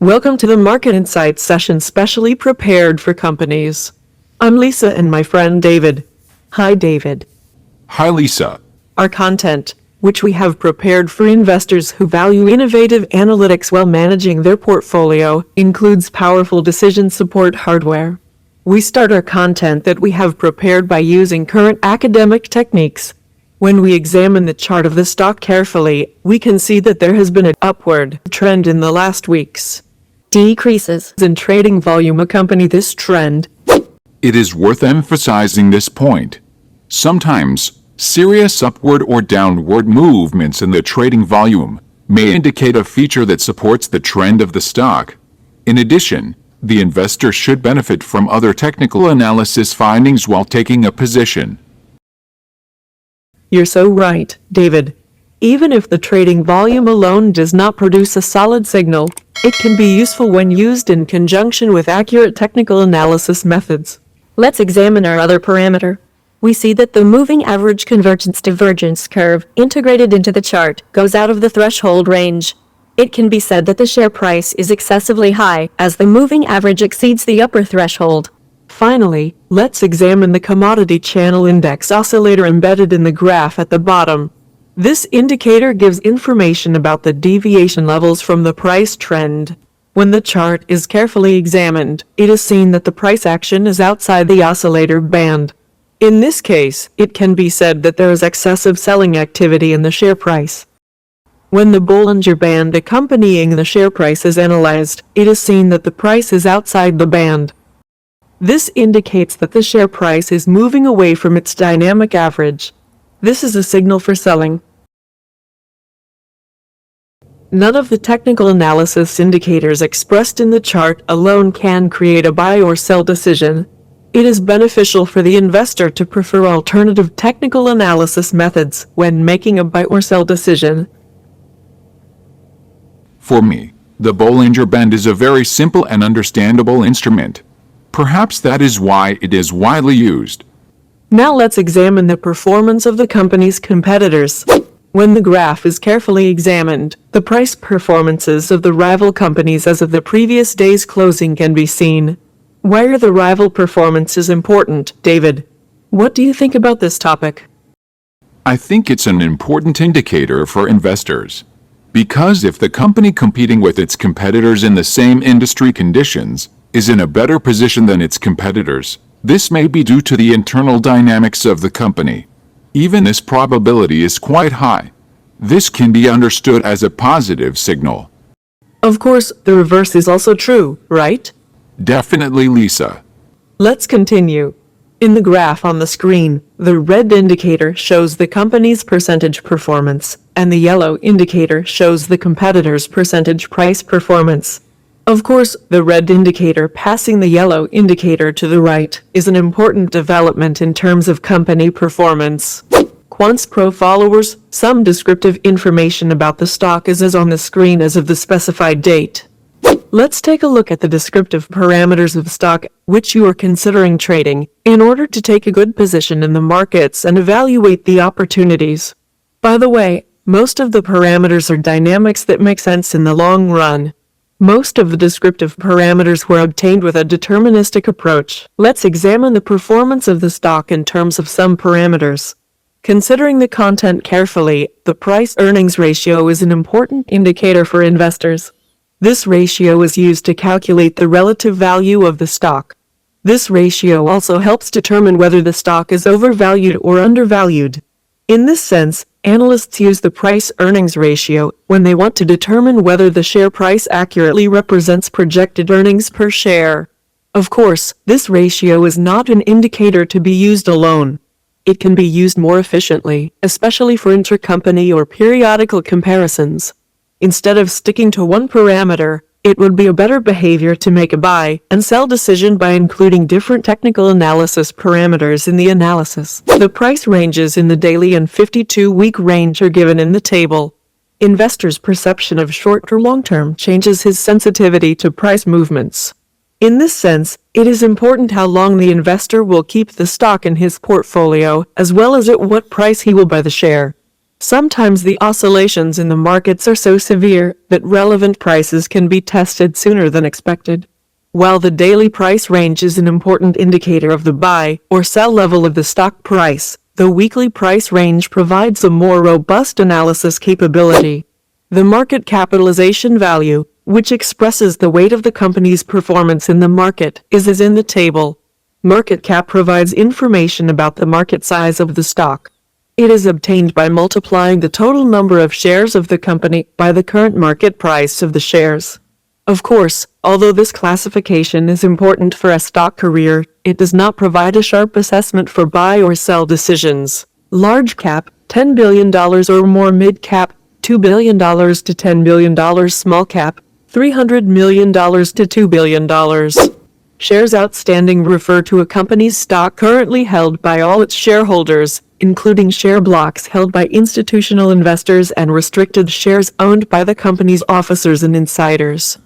Welcome to the Market Insights session specially prepared for companies. I'm Lisa and my friend David. Hi, David. Hi, Lisa. Our content, which we have prepared for investors who value innovative analytics while managing their portfolio, includes powerful decision support hardware. We start our content that we have prepared by using current academic techniques. When we examine the chart of the stock carefully, we can see that there has been an upward trend in the last weeks. Decreases in trading volume accompany this trend. It is worth emphasizing this point. Sometimes, serious upward or downward movements in the trading volume may indicate a feature that supports the trend of the stock. In addition, the investor should benefit from other technical analysis findings while taking a position. You're so right, David. Even if the trading volume alone does not produce a solid signal, it can be useful when used in conjunction with accurate technical analysis methods. Let's examine our other parameter. We see that the moving average convergence-divergence curve integrated into the chart goes out of the threshold range. It can be said that the share price is excessively high as the moving average exceeds the upper threshold. Finally, let's examine the commodity channel index oscillator embedded in the graph at the bottom. This indicator gives information about the deviation levels from the price trend. When the chart is carefully examined, it is seen that the price action is outside the oscillator band. In this case, it can be said that there is excessive selling activity in the share price. When the Bollinger Band accompanying the share price is analyzed, it is seen that the price is outside the band. This indicates that the share price is moving away from its dynamic average. This is a signal for selling. None of the technical analysis indicators expressed in the chart alone can create a buy or sell decision. It is beneficial for the investor to prefer alternative technical analysis methods when making a buy or sell decision. For me, the Bollinger Band is a very simple and understandable instrument. Perhaps that is why it is widely used. Now let's examine the performance of the company's competitors. When the graph is carefully examined, the price performances of the rival companies as of the previous day's closing can be seen. Why are the rival performances important, David? What do you think about this topic? I think it's an important indicator for investors. Because if the company competing with its competitors in the same industry conditions is in a better position than its competitors, this may be due to the internal dynamics of the company. Even this probability is quite high. This can be understood as a positive signal. Of course, the reverse is also true, right? Definitely, Lisa. Let's continue. In the graph on the screen, the red indicator shows the company's percentage performance, and the yellow indicator shows the competitor's percentage price performance. Of course, the red indicator passing the yellow indicator to the right is an important development in terms of company performance. Quants Pro followers, some descriptive information about the stock is as on the screen as of the specified date. Let's take a look at the descriptive parameters of stock which you are considering trading in order to take a good position in the markets and evaluate the opportunities. By the way, most of the parameters are dynamics that make sense in the long run. Most of the descriptive parameters were obtained with a deterministic approach. Let's examine the performance of the stock in terms of some parameters. Considering the content carefully, the price-earnings ratio is an important indicator for investors. This ratio is used to calculate the relative value of the stock. This ratio also helps determine whether the stock is overvalued or undervalued. In this sense, analysts use the price-earnings ratio when they want to determine whether the share price accurately represents projected earnings per share. Of course, this ratio is not an indicator to be used alone. It can be used more efficiently, especially for intercompany or periodical comparisons. Instead of sticking to one parameter, it would be a better behavior to make a buy and sell decision by including different technical analysis parameters in the analysis. The price ranges in the daily and 52-week range are given in the table. Investors' perception of short or long-term changes his sensitivity to price movements. In this sense, it is important how long the investor will keep the stock in his portfolio, as well as at what price he will buy the share. Sometimes the oscillations in the markets are so severe that relevant prices can be tested sooner than expected. While the daily price range is an important indicator of the buy or sell level of the stock price, the weekly price range provides a more robust analysis capability. The market capitalization value, which expresses the weight of the company's performance in the market, is as in the table. Market cap provides information about the market size of the stock. It is obtained by multiplying the total number of shares of the company by the current market price of the shares. Of course, although this classification is important for a stock career, it does not provide a sharp assessment for buy or sell decisions. Large cap, $10 billion or more, mid cap, $2 billion to $10 billion, small cap, $300 million to $2 billion. Shares outstanding refer to a company's stock currently held by all its shareholders, including share blocks held by institutional investors and restricted shares owned by the company's officers and insiders.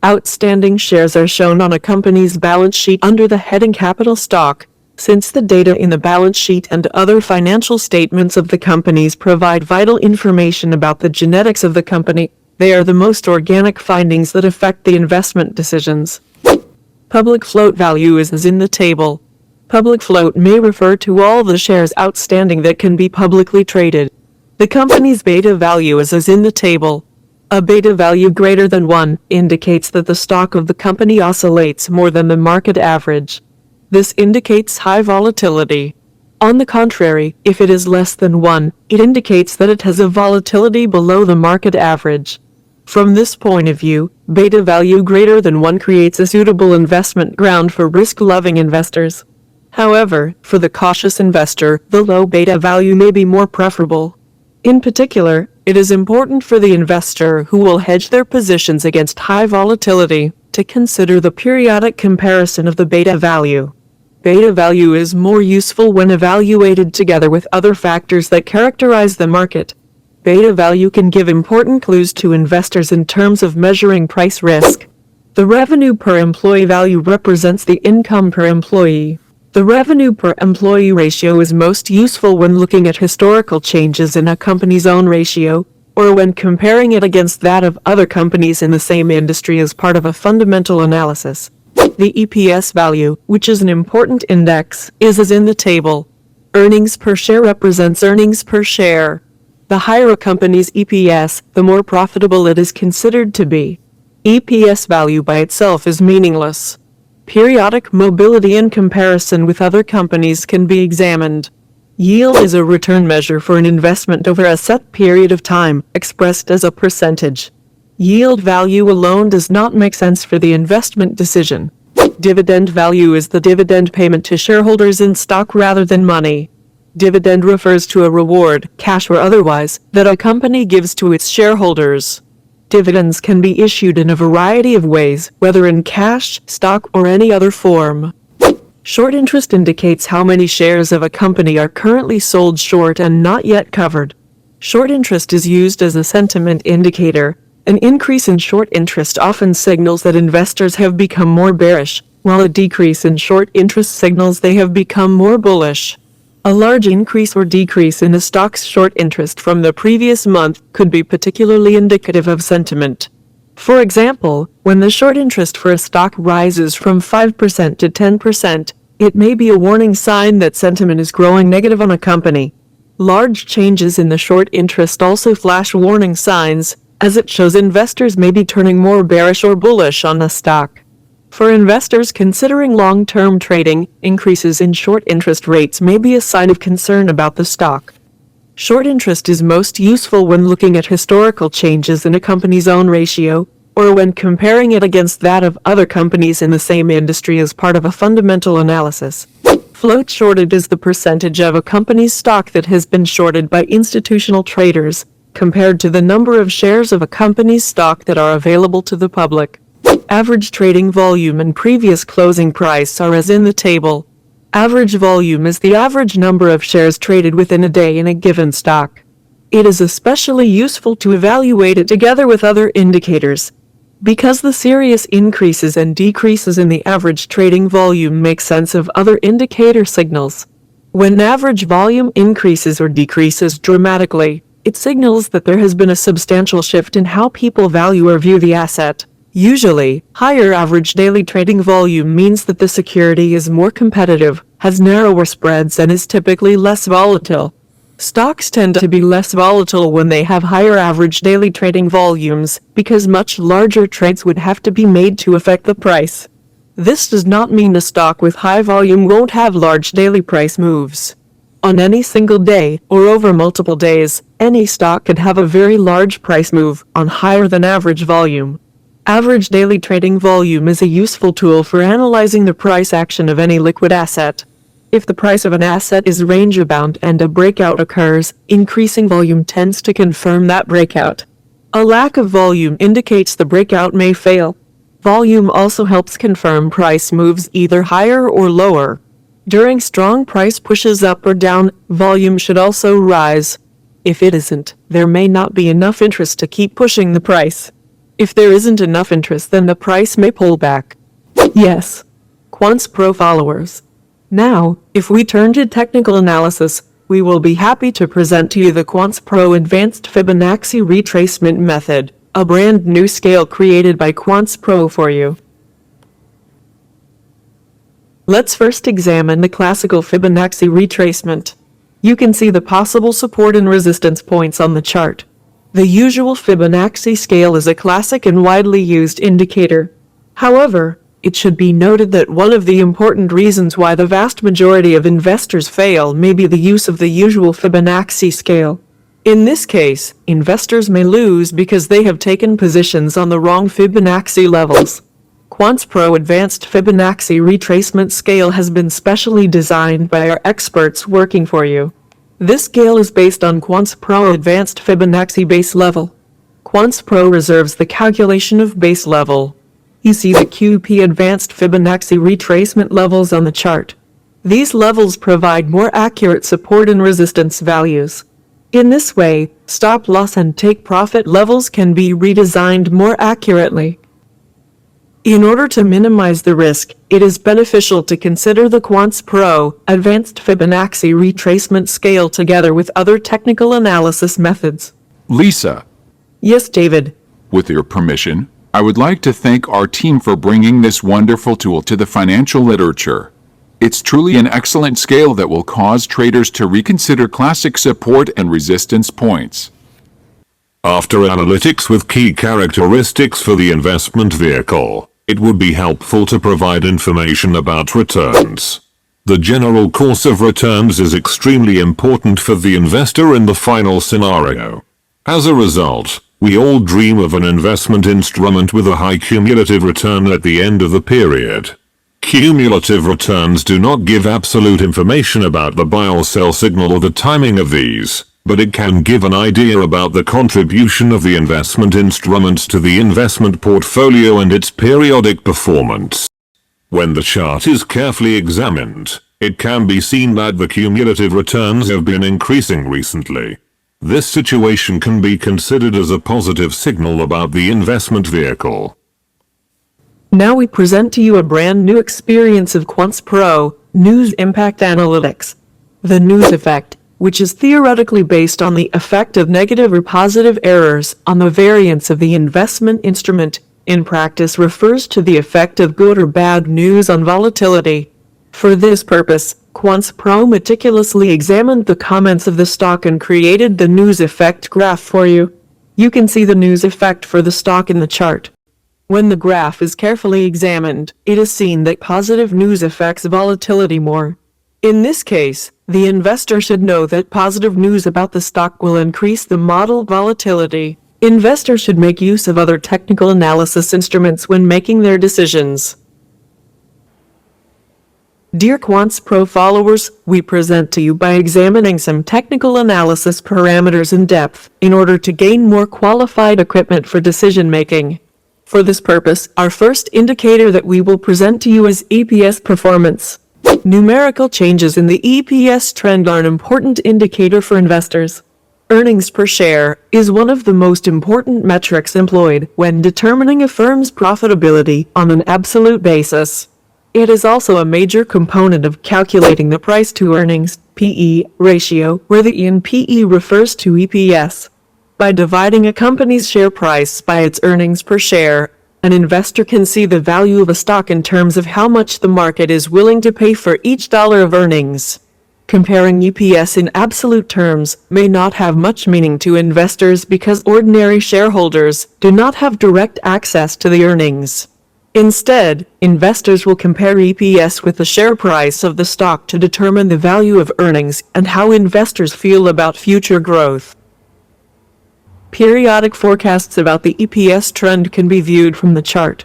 Outstanding shares are shown on a company's balance sheet under the heading Capital Stock. Since the data in the balance sheet and other financial statements of the companies provide vital information about the genetics of the company, they are the most organic findings that affect the investment decisions. Public float value is as in the table. Public float may refer to all the shares outstanding that can be publicly traded. The company's beta value is as in the table. A beta value greater than 1 indicates that the stock of the company oscillates more than the market average. This indicates high volatility. On the contrary, if it is less than 1, it indicates that it has a volatility below the market average. From this point of view, beta value greater than 1 creates a suitable investment ground for risk-loving investors. However, for the cautious investor, the low beta value may be more preferable. In particular, it is important for the investor who will hedge their positions against high volatility to consider the periodic comparison of the beta value. Beta value is more useful when evaluated together with other factors that characterize the market. Beta value can give important clues to investors in terms of measuring price risk. The revenue per employee value represents the income per employee. The revenue per employee ratio is most useful when looking at historical changes in a company's own ratio, or when comparing it against that of other companies in the same industry as part of a fundamental analysis. The EPS value, which is an important index, is as in the table. Earnings per share represents earnings per share. The higher a company's EPS, the more profitable it is considered to be. EPS value by itself is meaningless. Periodic mobility in comparison with other companies can be examined. Yield is a return measure for an investment over a set period of time, expressed as a percentage. Yield value alone does not make sense for the investment decision. Dividend value is the dividend payment to shareholders in stock rather than money. Dividend refers to a reward, cash or otherwise, that a company gives to its shareholders. Dividends can be issued in a variety of ways, whether in cash, stock, or any other form. Short interest indicates how many shares of a company are currently sold short and not yet covered. Short interest is used as a sentiment indicator. An increase in short interest often signals that investors have become more bearish, while a decrease in short interest signals they have become more bullish. A large increase or decrease in a stock's short interest from the previous month could be particularly indicative of sentiment. For example, when the short interest for a stock rises from 5% to 10%, it may be a warning sign that sentiment is growing negative on a company. Large changes in the short interest also flash warning signs, as it shows investors may be turning more bearish or bullish on a stock. For investors considering long-term trading, increases in short interest rates may be a sign of concern about the stock. Short interest is most useful when looking at historical changes in a company's own ratio, or when comparing it against that of other companies in the same industry as part of a fundamental analysis. Float shorted is the percentage of a company's stock that has been shorted by institutional traders, compared to the number of shares of a company's stock that are available to the public. Average trading volume and previous closing price are as in the table. Average volume is the average number of shares traded within a day in a given stock. It is especially useful to evaluate it together with other indicators, because the serious increases and decreases in the average trading volume make sense of other indicator signals. When average volume increases or decreases dramatically, It signals that there has been a substantial shift in how people value or view the asset. Usually, higher average daily trading volume means that the security is more competitive, has narrower spreads, and is typically less volatile. Stocks tend to be less volatile when they have higher average daily trading volumes, because much larger trades would have to be made to affect the price. This does not mean a stock with high volume won't have large daily price moves. On any single day, or over multiple days, any stock could have a very large price move on higher than average volume. Average daily trading volume is a useful tool for analyzing the price action of any liquid asset. If the price of an asset is range-bound and a breakout occurs, increasing volume tends to confirm that breakout. A lack of volume indicates the breakout may fail. Volume also helps confirm price moves either higher or lower. During strong price pushes up or down, volume should also rise. If it isn't, there may not be enough interest to keep pushing the price. If there isn't enough interest, then the price may pull back. Yes. Quants Pro followers. Now, if we turn to technical analysis, we will be happy to present to you the Quants Pro Advanced Fibonacci Retracement Method, a brand new scale created by Quants Pro for you. Let's first examine the classical Fibonacci retracement. You can see the possible support and resistance points on the chart. The usual Fibonacci scale is a classic and widely used indicator. However, it should be noted that one of the important reasons why the vast majority of investors fail may be the use of the usual Fibonacci scale. In this case, investors may lose because they have taken positions on the wrong Fibonacci levels. Quants Pro Advanced Fibonacci Retracement Scale has been specially designed by our experts working for you. This scale is based on Quants Pro Advanced Fibonacci Base Level. Quants Pro reserves the calculation of base level. You see the QP Advanced Fibonacci retracement levels on the chart. These levels provide more accurate support and resistance values. In this way, stop loss and take profit levels can be redesigned more accurately. In order to minimize the risk, it is beneficial to consider the Quants Pro Advanced Fibonacci Retracement Scale together with other technical analysis methods. Lisa, Yes, David. with your permission, I would like to thank our team for bringing this wonderful tool to the financial literature. It's truly an excellent scale that will cause traders to reconsider classic support and resistance points. After analytics with key characteristics for the investment vehicle, it would be helpful to provide information about returns. The general course of returns is extremely important for the investor in the final scenario. As a result, we all dream of an investment instrument with a high cumulative return at the end of the period. Cumulative returns do not give absolute information about the buy or sell signal or the timing of these, but it can give an idea about the contribution of the investment instruments to the investment portfolio and its periodic performance. When the chart is carefully examined, it can be seen that the cumulative returns have been increasing recently. This situation can be considered as a positive signal about the investment vehicle. Now we present to you a brand new experience of Quants Pro News Impact Analytics. The news effect, which is theoretically based on the effect of negative or positive errors on the variance of the investment instrument, in practice refers to the effect of good or bad news on volatility. For this purpose, Quants Pro meticulously examined the comments of the stock and created the news effect graph for you. You can see the news effect for the stock in the chart. When the graph is carefully examined, it is seen that positive news affects volatility more. In this case, the investor should know that positive news about the stock will increase the model volatility. Investors should make use of other technical analysis instruments when making their decisions. Dear Quants Pro followers, we present to you by examining some technical analysis parameters in depth in order to gain more qualified equipment for decision making. For this purpose, our first indicator that we will present to you is EPS performance. Numerical changes in the EPS trend are an important indicator for investors. Earnings per share is one of the most important metrics employed when determining a firm's profitability on an absolute basis. It is also a major component of calculating the price to earnings (PE) ratio, where the E in PE refers to EPS. By dividing a company's share price by its earnings per share, an investor can see the value of a stock in terms of how much the market is willing to pay for each dollar of earnings. Comparing EPS in absolute terms may not have much meaning to investors because ordinary shareholders do not have direct access to the earnings. Instead, investors will compare EPS with the share price of the stock to determine the value of earnings and how investors feel about future growth. Periodic forecasts about the EPS trend can be viewed from the chart.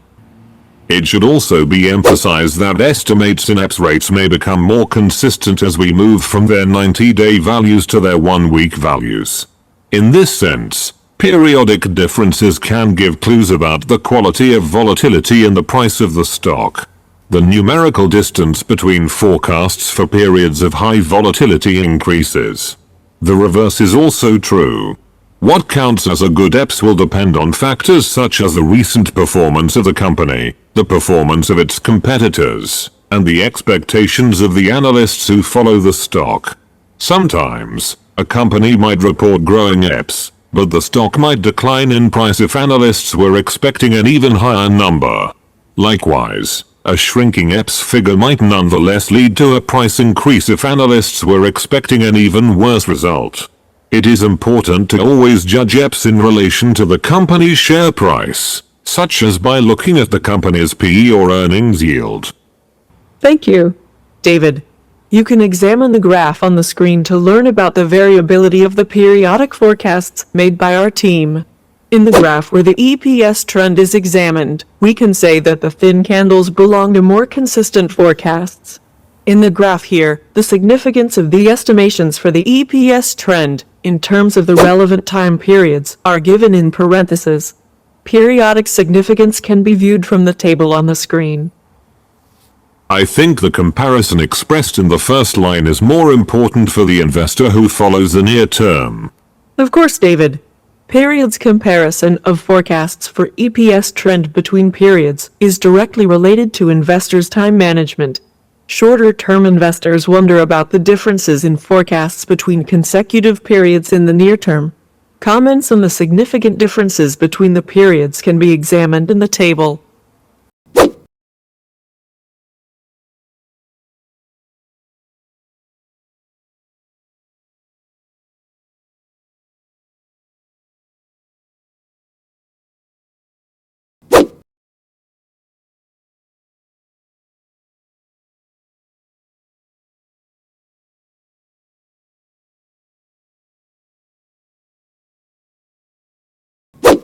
It should also be emphasized that estimates in Eps rates may become more consistent as we move from their 90-day values to their 1-week values. In this sense, periodic differences can give clues about the quality of volatility in the price of the stock. The numerical distance between forecasts for periods of high volatility increases. The reverse is also true. What counts as a good Eps will depend on factors such as the recent performance of the company, the performance of its competitors, and the expectations of the analysts who follow the stock. Sometimes, a company might report growing Eps, but the stock might decline in price if analysts were expecting an even higher number. Likewise, a shrinking Eps figure might nonetheless lead to a price increase if analysts were expecting an even worse result. It is important to always judge Eps in relation to the company's share price, such as by looking at the company's PE or earnings yield. Thank you, David. You can examine the graph on the screen to learn about the variability of the periodic forecasts made by our team. In the graph where the EPS trend is examined, we can say that the thin candles belong to more consistent forecasts. In the graph here, the significance of the estimations for the EPS trend, in terms of the relevant time periods, are given in parentheses. Periodic significance can be viewed from the table on the screen. I think the comparison expressed in the first line is more important for the investor who follows the near term. Of course, David. Periods comparison of forecasts for EPS trend between periods is directly related to investors' time management. Shorter-term investors wonder about the differences in forecasts between consecutive periods in the near term. Comments on the significant differences between the periods can be examined in the table.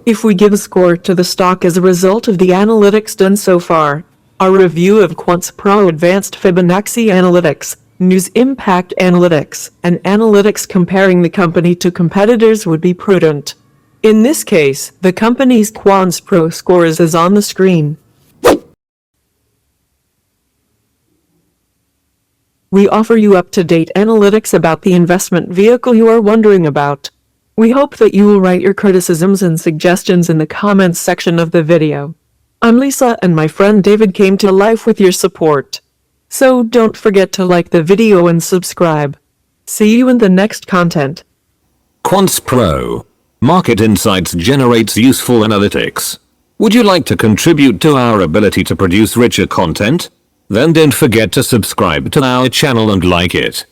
If we give a score to the stock as a result of the analytics done so far, our review of Quants Pro Advanced Fibonacci Analytics, News Impact Analytics, and analytics comparing the company to competitors would be prudent. In this case, the company's Quants Pro score is as on the screen. We offer you up-to-date analytics about the investment vehicle you are wondering about. We hope that you will write your criticisms and suggestions in the comments section of the video. I'm Lisa, and my friend David came to life with your support. So don't forget to like the video and subscribe. See you in the next content. Quants Pro. Market Insights generates useful analytics. Would you like to contribute to our ability to produce richer content? Then don't forget to subscribe to our channel and like it.